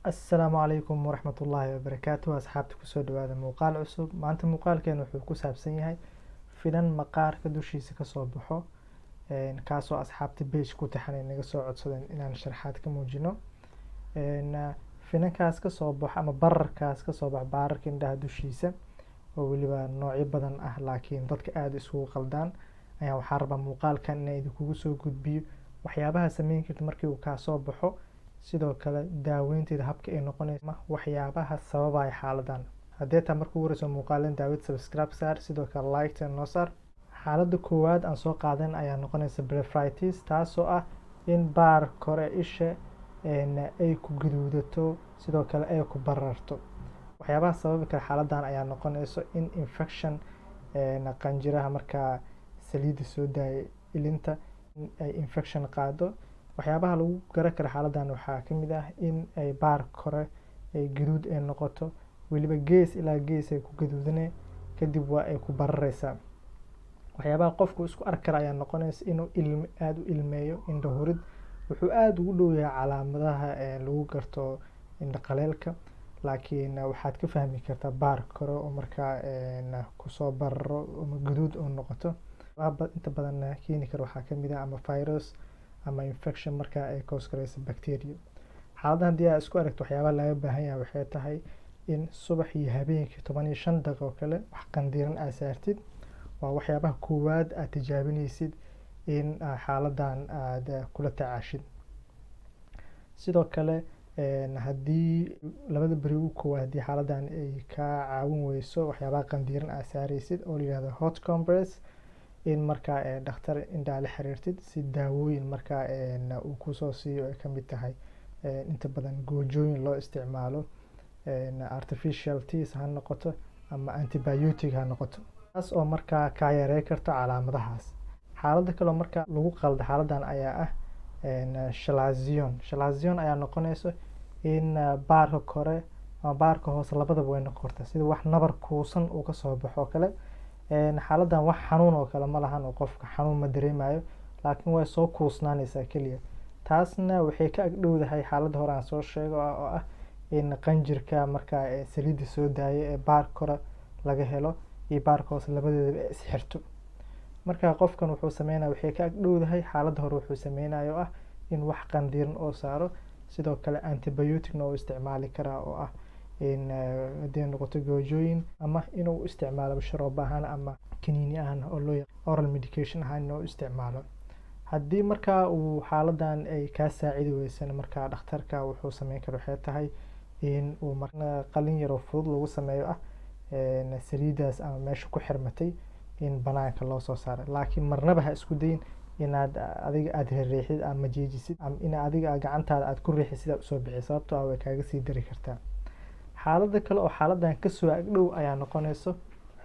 السلام عليكم ورحمة الله وبركاته. أصحابتي kusoo dhawaada muuqaal cusub. maanta muuqaalkeena wuxuu ku saabsan yahay finan maqaarka dushiisa kasoo baxo kaasoo asxaabta page ku taxanay naga soo codsadeen inaan sharaxaad ka muujino. finankaas kasoo baxo ama bararkaas kasoo bax baararka indhaha dushiisa oo weliba noocyo badan ah laakiin dadka aad isugu qaldaan ayaa waxaa rabaa muuqaalkan inaan idinkugu soo gudbiyo waxyaabaha sameyn karta markii uu kaa soo baxo, sidoo kale daaweynteeda habka ay noqonayso, waxyaabaha sababaya xaaladan. haddii taa markuu warayso muuqaalin daawid subscribe saar, sidoo kale like noo saar. xaaladda koowaad aan soo qaadan ayaa noqonaysa blepharitis, taasoo ah in baar kore isha ay ku gaduudato, sidoo kale ay ku bararto. waxyaabaha sababi kara xaaladan ayaa noqonayso in infection qanjiraha markaa saliidda soo daaya ilinta ay infection qaado. waxyaabaha lagu garan karo xaaladan waxaa ka mid ah in ay baar kore ay gaduud ay noqoto, weliba gees ilaa gees ay ku gaduudanay, kadib waa ay ku bararaysaa. waxyaabaha qofku isku arki kara ayaa noqonaysa inuu aada u ilmeeyo indho hurid. wuxuu aada ugu dhow yahay calaamadaha lagu garto indho qaleelka, laakiin waxaad ka fahmi kartaa baar kore oo markaa kusoo bararo ama gaduud oo noqoto. inta badan keeni kara waxaa ka mid ah ama virus ama infection markaa ay cause garayso bacteria. xaaladda haddii aad isku aragto waxyaabaha laga baahan yahay waxay tahay in subax iyo habeenkii 15 daqiiqo oo kale wax qandiran aad saartid. waa waxyaabaha koowaad aad tijaabinaysid in xaaladan aad kula tacaashid. sidoo kale haddii labada beri ugu koowaad haddii xaaladan ay kaa caawin weyso waxyaabaha qandiran aad saaraysid oo la yihahdo hot compress, in markaa dhakhtar indhaha la xiriirtid si daawooyin markaa uu kusoo siiyo ay kamid tahay inta badan goojooyin loo isticmaalo, artificial teeth ha noqoto ama antibiotic ha noqoto, taas oo markaa kaa yarey karto calaamadahaas. xaaladda kaloo markaa lagu qalda xaaladan ayaa ah chalazion ayaa noqonayso in baarka kore ama baarka hoose labadaba way noqon kartaa, sida wax nabar kuusan uu kasoo baxo kale. xaaladan wax xanuun oo kale ma lahan oo qofka xanuun ma dareemayo, laakiin way soo kuusnaanaysaa keliya. taasna waxay ka agdhowdahay xaaladda hore aan soo sheego oo ah in qanjirka markaa saliidda soo daaya ee baar kore laga helo iyo baarka hoose labadeedaba ay isxirto. markaa qofkan wuxuu sameynaya waxay ka agdhowdahay xaaladda hore wuxuu sameynayo ah in wax qandiran oo saaro, sidoo kale antibioticna uu isticmaali karaa oo ah in haddii noqoto goojooyin ama inuu isticmaalo sharoobo ahaan ama kaniini ahaan oo loo yaqaan oral medication ahaan inuu isticmaalo. haddii markaa uu xaaladan ay kaa saacidi weysana markaa dhakhtarka wuxuu sameyn kara waxay tahay in uu qalin yar oo fudud lagu sameeyo ah saliidaas ama meesha ku xirmatay in banaanka loo soo saaro. laakiin marnaba ha isku dayin inaad adiga aad riixid ama jeejisid ama in adiga gacantaada aad ku riixisid aad usoo bixi, sababtoo ah way kaaga sii dari kartaa. xaaladda kale oo xaaladan kasoo agdhow ayaa noqonayso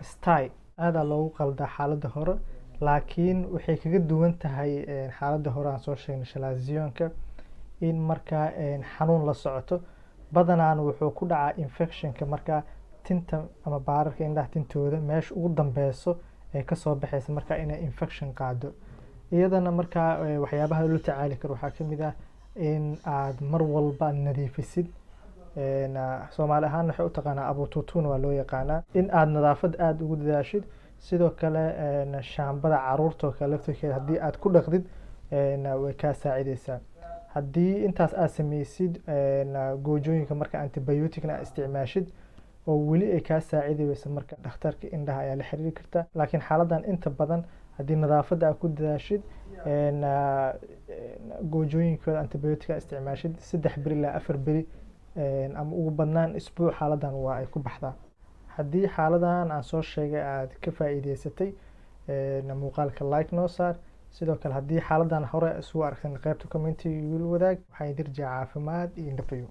sty. aadaa loogu qaldaa xaaladda hore, laakiin waxay kaga duwan tahay xaaladda hore aan soo sheegnay chalazionka in markaa xanuun la socoto. badanaan wuxuu ku dhacaa infectionka markaa tinta ama baararka indhaha tintooda meesha ugu dambeyso ee kasoo baxaysa markaa inay infection qaado. iyadana markaa waxyaabaha la tacaali karo waxaa kamid ah in aad mar walba nadiifisid. soomaali ahaan waxay u taqaanaa abututun waa loo yaqaanaa, in aad nadaafad aada ugu dadaashid. sidoo kale shaambada caruurta oo kale laftirkeeda haddii aad ku dhaqdid way kaa saacideysaa. haddii intaas aad sameysid goojooyinka marka antibioticna aad isticmaashid oo weli ay kaa saacidi weysa, marka dhakhtarka indhaha ayaa la xiriiri kartaa. laakiin xaaladan inta badan haddii nadaafadda aad ku dadaashid goojooyinkooda antibiotic aad isticmaashid 3 beri ilaa 4 beri ama ugu badnaan isbuuc xaaladan waa ay ku baxdaa. haddii xaaladan aan soo sheegay aad ka faa'iideysatay muuqaalka like noo saar. sidoo kale haddii xaaladan hore isugu aragtan qaybta commenti igu wadaag. waxaan dirjaa caafimaad iyo indhafayo.